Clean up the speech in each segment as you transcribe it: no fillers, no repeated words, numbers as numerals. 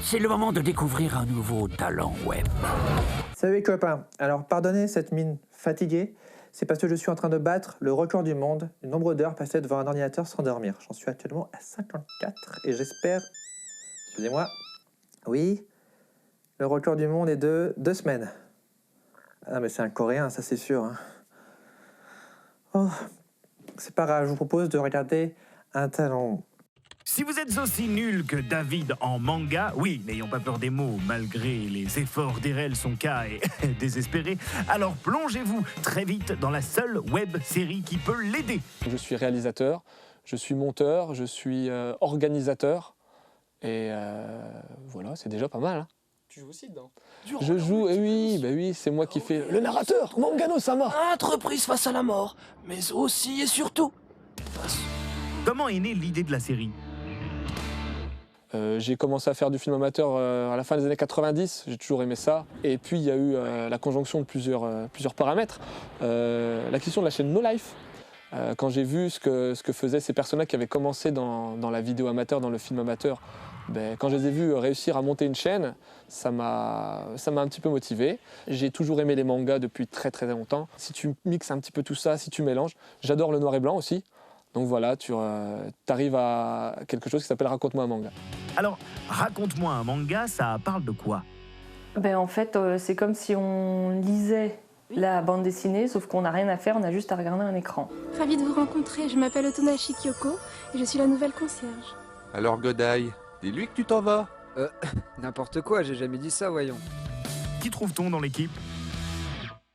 C'est le moment de découvrir un nouveau talent web. Salut les copains, alors pardonnez cette mine fatiguée, c'est parce que je suis en train de battre le record du monde du nombre d'heures passées devant un ordinateur sans dormir. J'en suis actuellement à 54 et j'espère... Excusez-moi. Oui, le record du monde est de 2 semaines. Ah mais c'est un Coréen, ça c'est sûr. Hein. Oh, c'est pas grave, je vous propose de regarder un talent. Si vous êtes aussi nul que David en manga, oui, n'ayons pas peur des mots, malgré les efforts d'Erel, son cas est désespéré, alors plongez-vous très vite dans la seule web série qui peut l'aider. Je suis réalisateur, je suis monteur, je suis organisateur, et voilà, c'est déjà pas mal. Hein. Tu joues aussi dedans? Je joue, et oui, bah oui, c'est moi qui fais le narrateur, Mangano-sama. Entreprise face à la mort, mais aussi et surtout face... Comment est née l'idée de la série ? J'ai commencé à faire du film amateur à la fin des années 90, j'ai toujours aimé ça. Et puis il y a eu la conjonction de plusieurs paramètres. La question de la chaîne No Life, quand j'ai vu ce que faisaient ces personnes-là qui avaient commencé dans la vidéo amateur, dans le film amateur, ben, quand je les ai vus réussir à monter une chaîne, ça m'a un petit peu motivé. J'ai toujours aimé les mangas depuis très très longtemps. Si tu mixes un petit peu tout ça, si tu mélanges, j'adore le noir et blanc aussi. Donc voilà, tu arrives à quelque chose qui s'appelle Raconte-moi un manga. Alors, raconte-moi un manga, ça parle de quoi ? Ben, en fait, c'est comme si on lisait la bande dessinée, sauf qu'on n'a rien à faire, on a juste à regarder un écran. Ravie de vous rencontrer, je m'appelle Otonashi Kyoko et je suis la nouvelle concierge. Alors Godai, dis-lui que tu t'en vas. N'importe quoi, j'ai jamais dit ça, voyons. Qui trouve-t-on dans l'équipe ?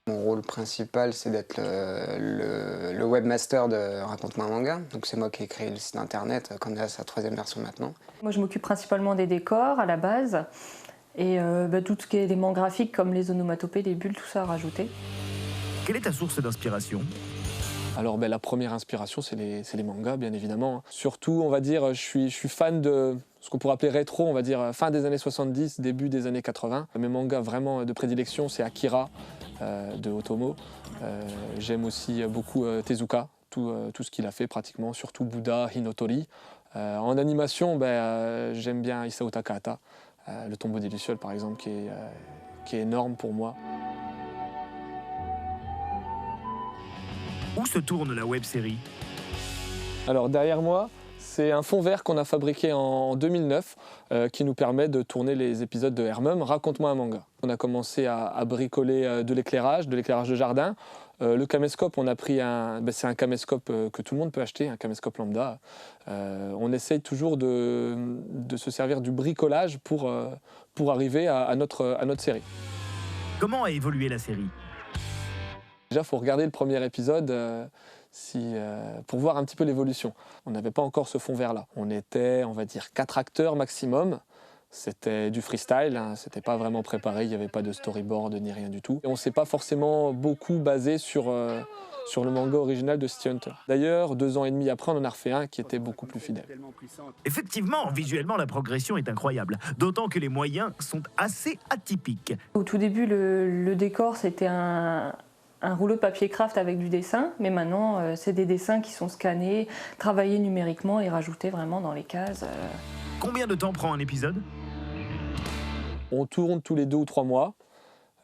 Mon rôle principal, c'est d'être le webmaster de Raconte-moi un manga. Donc c'est moi qui ai créé le site internet, qu'on est à sa 3e version maintenant. Moi, je m'occupe principalement des décors à la base et tout ce qui est éléments graphiques comme les onomatopées, les bulles, tout ça à rajouter. Quelle est ta source d'inspiration ? Alors la première inspiration, c'est les mangas, bien évidemment. Surtout, on va dire, je suis fan de ce qu'on pourrait appeler rétro, on va dire fin des années 70, début des années 80. Mes mangas vraiment de prédilection, c'est Akira de Otomo. J'aime aussi beaucoup Tezuka, tout ce qu'il a fait pratiquement, surtout Bouddha, Hinotori. En animation, j'aime bien Isao Takahata, Le Tombeau des Lucioles par exemple, qui est énorme pour moi. Où se tourne la web-série ? Alors derrière moi, c'est un fond vert qu'on a fabriqué en 2009 qui nous permet de tourner les épisodes de Hermum, Raconte-moi un manga. On a commencé à bricoler de l'éclairage de jardin. Le caméscope, on a pris c'est un caméscope que tout le monde peut acheter, un caméscope lambda. On essaye toujours de se servir du bricolage pour arriver à notre série. Comment a évolué la série ? Déjà, il faut regarder le premier épisode pour voir un petit peu l'évolution. On n'avait pas encore ce fond vert-là. On était, on va dire, 4 acteurs maximum. C'était du freestyle, hein, c'était pas vraiment préparé, il n'y avait pas de storyboard ni rien du tout. Et on ne s'est pas forcément beaucoup basé sur le manga original de City Hunter. D'ailleurs, 2 ans et demi après, on en a refait un qui était beaucoup plus fidèle. Effectivement, visuellement, la progression est incroyable, d'autant que les moyens sont assez atypiques. Au tout début, le décor, c'était un rouleau de papier craft avec du dessin, mais maintenant, c'est des dessins qui sont scannés, travaillés numériquement et rajoutés vraiment dans les cases. Combien de temps prend un épisode ? On tourne tous les 2 ou 3 mois.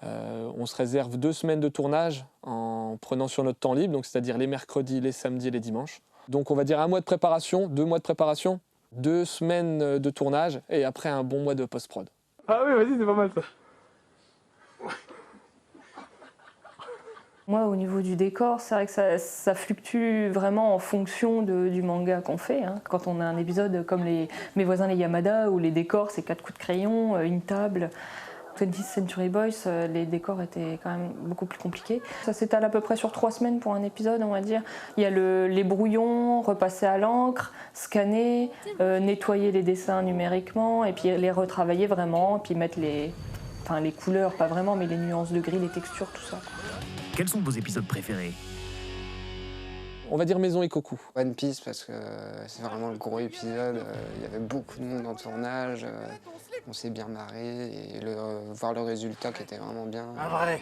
On se réserve 2 semaines de tournage en prenant sur notre temps libre, donc c'est-à-dire les mercredis, les samedis et les dimanches. Donc on va dire 1 mois de préparation, 2 mois de préparation, 2 semaines de tournage et après un bon mois de post-prod. Ah oui, vas-y, c'est pas mal ça. Moi, au niveau du décor, c'est vrai que ça fluctue vraiment en fonction du manga qu'on fait. Hein. Quand on a un épisode comme Mes voisins les Yamada, où les décors, c'est 4 coups de crayon, une table. 20th Century Boys, les décors étaient quand même beaucoup plus compliqués. Ça s'étale à peu près sur 3 semaines pour un épisode, on va dire. Il y a les brouillons, repasser à l'encre, scanner, nettoyer les dessins numériquement, et puis les retravailler vraiment, puis mettre les couleurs, pas vraiment, mais les nuances de gris, les textures, tout ça. Quels sont vos épisodes préférés ? On va dire Maison Ikoku. One Piece parce que c'est vraiment le gros épisode, il y avait beaucoup de monde en tournage, on s'est bien marré et voir le résultat qui était vraiment bien. Un vrai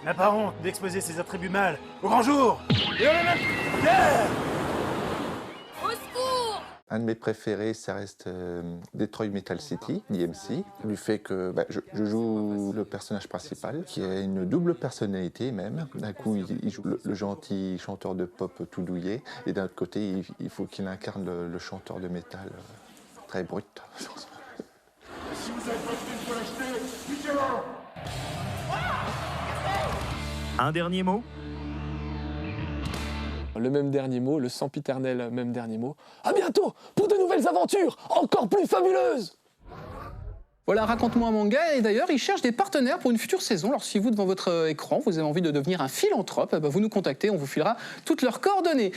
n'a pas honte d'exposer ses attributs mâles au grand jour. Et on est même... Un de mes préférés, ça reste Detroit Metal City, DMC, du fait que je joue le personnage principal, qui a une double personnalité même. D'un coup, il joue le gentil chanteur de pop tout douillet, et d'un autre côté, il faut qu'il incarne le chanteur de métal très brut. Si vous avez pas de quoi l'acheter, piquez-le. Un dernier mot? Le même dernier mot, le sempiternel même dernier mot. À bientôt pour de nouvelles aventures encore plus fabuleuses! Voilà, Raconte-moi un manga, et d'ailleurs, il cherche des partenaires pour une future saison. Alors, si vous, devant votre écran, vous avez envie de devenir un philanthrope, vous nous contactez, on vous filera toutes leurs coordonnées.